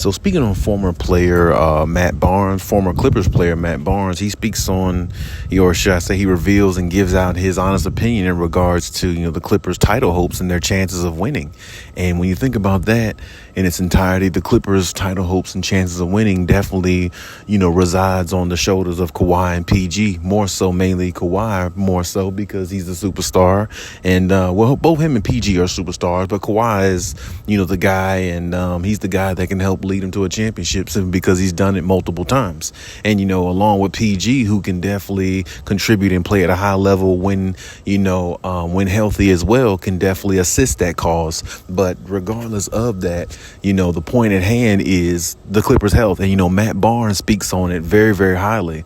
So speaking on former player Matt Barnes, former Clippers player Matt Barnes, he speaks on, or should I say, he reveals and gives out his honest opinion in regards to the Clippers' title hopes and their chances of winning. And when you think about that in its entirety, the Clippers' title hopes and chances of winning definitely resides on the shoulders of Kawhi and PG. More so, mainly Kawhi, more so because he's a superstar, and both him and PG are superstars, but Kawhi is the guy, and he's the guy that can help lead him to a championship simply because he's done it multiple times. And along with PG, who can definitely contribute and play at a high level when healthy as well, can definitely assist that cause. But regardless of that, the point at hand is the Clippers' health, and Matt Barnes speaks on it very, very highly.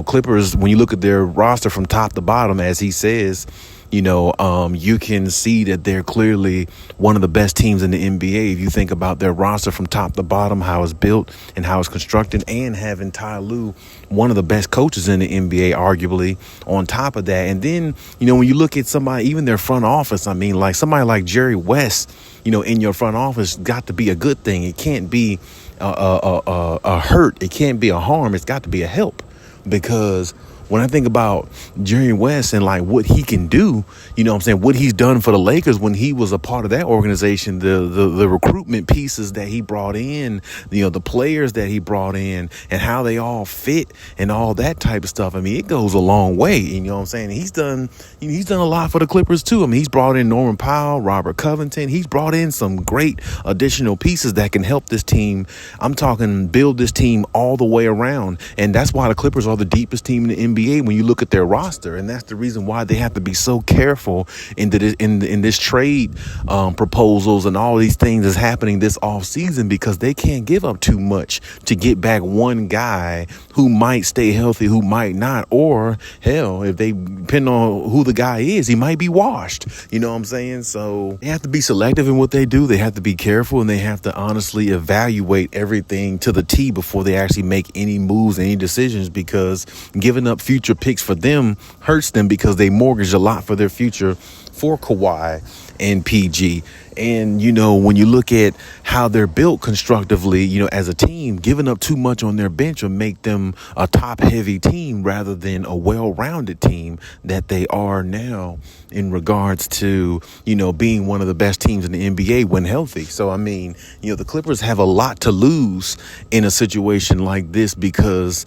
Clippers, when you look at their roster from top to bottom, as he says, you can see that they're clearly one of the best teams in the NBA. If you think about their roster from top to bottom, how it's built and how it's constructed, and having Ty Lue, one of the best coaches in the NBA, arguably, on top of that. And then, when you look at somebody, even their front office, like somebody like Jerry West, in your front office, got to be a good thing. It can't be a hurt. It can't be a harm. It's got to be a help, because when I think about Jerry West and like what he can do, what he's done for the Lakers when he was a part of that organization, the recruitment pieces that he brought in, the players that he brought in, and how they all fit and all that type of stuff. It goes a long way. He's done a lot for the Clippers too. He's brought in Norman Powell, Robert Covington. He's brought in some great additional pieces that can help this team. I'm talking build this team all the way around. And that's why the Clippers are the deepest team in the NBA when you look at their roster, and that's the reason why they have to be so careful in this trade proposals and all these things that's happening this off season, because they can't give up too much to get back one guy who might stay healthy, who might not, or hell, if they depend on who the guy is, he might be washed. So they have to be selective in what they do. They have to be careful, and they have to honestly evaluate everything to the T before they actually make any moves, any decisions, because giving up future picks for them hurts them, because they mortgage a lot for their future for Kawhi and PG. And, when you look at how they're built constructively, as a team, giving up too much on their bench will make them a top-heavy team rather than a well-rounded team that they are now in regards to, being one of the best teams in the NBA when healthy. So, the Clippers have a lot to lose in a situation like this, because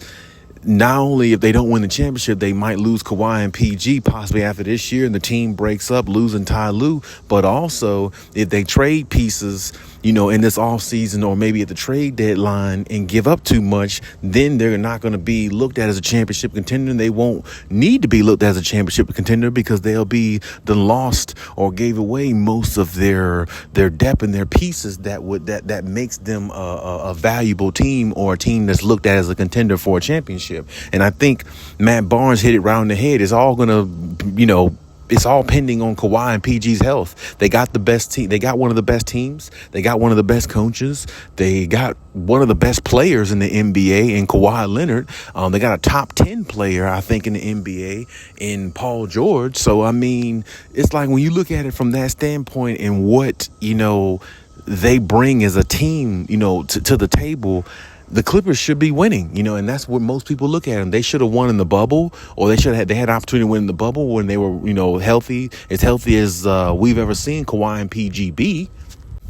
not only if they don't win the championship, they might lose Kawhi and PG possibly after this year and the team breaks up, losing Ty Lue, but also if they trade pieces, in this offseason or maybe at the trade deadline and give up too much, then they're not going to be looked at as a championship contender. They won't need to be looked at as a championship contender, because they'll be lost or gave away most of their depth and their pieces that makes them a valuable team, or a team that's looked at as a contender for a championship. And I think Matt Barnes hit it right on the head. It's all going to, it's all pending on Kawhi and PG's health. They got the best team. They got one of the best teams. They got one of the best coaches. They got one of the best players in the NBA in Kawhi Leonard. They got a top 10 player, I think, in the NBA in Paul George. So, it's like when you look at it from that standpoint and what, they bring as a team, to the table, the Clippers should be winning, and that's what most people look at them. They should have won in the bubble, or they had an opportunity to win in the bubble when they were, healthy as we've ever seen Kawhi and PG be.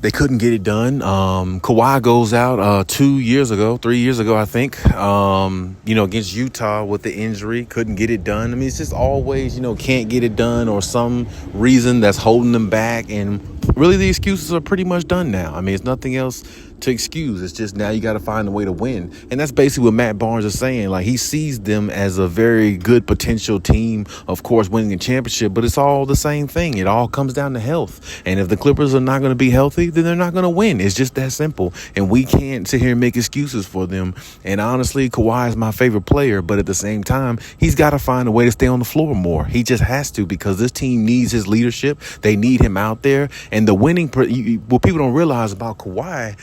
They couldn't get it done. Kawhi goes out 3 years ago, I think, against Utah with the injury. Couldn't get it done. It's just always, can't get it done, or some reason that's holding them back. And really, the excuses are pretty much done now. It's nothing else to excuse. It's just now you got to find a way to win. And that's basically what Matt Barnes is saying. Like, he sees them as a very good potential team, of course, winning a championship, but it's all the same thing. It all comes down to health. And if the Clippers are not going to be healthy, then they're not going to win. It's just that simple. And we can't sit here and make excuses for them. And honestly, Kawhi is my favorite player, but at the same time, he's got to find a way to stay on the floor more. He just has to, because this team needs his leadership. They need him out there. And the winning, what people don't realize about Kawhi,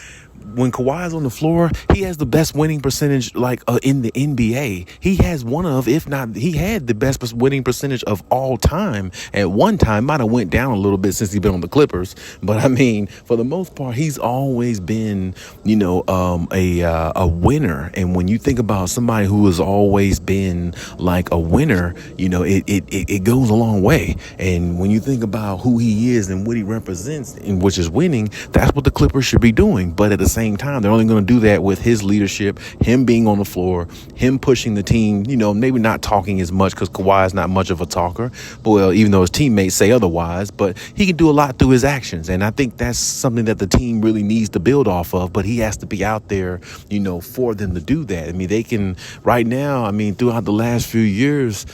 when Kawhi's on the floor, he has the best winning percentage in the NBA. He has one of, if not, he had the best winning percentage of all time. At one time, might have went down a little bit since he's been on the Clippers, but I mean, for the most part, he's always been, a winner. And when you think about somebody who has always been like a winner, it goes a long way. And when you think about who he is and what he represents, and which is winning, that's what the Clippers should be doing. But at the same time, they're only going to do that with his leadership, him being on the floor, him pushing the team, maybe not talking as much because Kawhi is not much of a talker. But, well, even though his teammates say otherwise, but he can do a lot through his actions. And I think that's something that the team really needs to build off of. But he has to be out there, for them to do that. I mean, they can right now, throughout the last few years,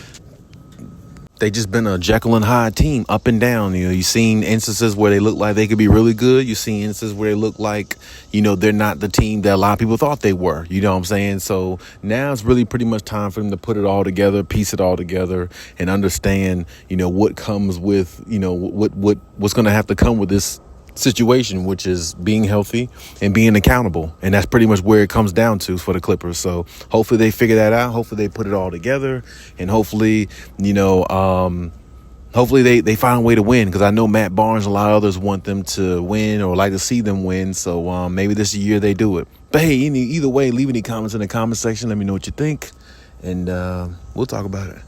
they just been a Jekyll and Hyde team, up and down. You've seen instances where they look like they could be really good. You've seen instances where they look like, they're not the team that a lot of people thought they were. You know what I'm saying? So now it's really pretty much time for them to put it all together, piece it all together, and understand, what comes with, what's going to have to come with this situation, which is being healthy and being accountable. And that's pretty much where it comes down to for the Clippers. So hopefully they figure that out. Hopefully they put it all together, and hopefully, hopefully they find a way to win, because I know Matt Barnes and a lot of others want them to win or like to see them win. So maybe this year they do it. But hey, either way, leave any comments in the comment section. Let me know what you think, and we'll talk about it.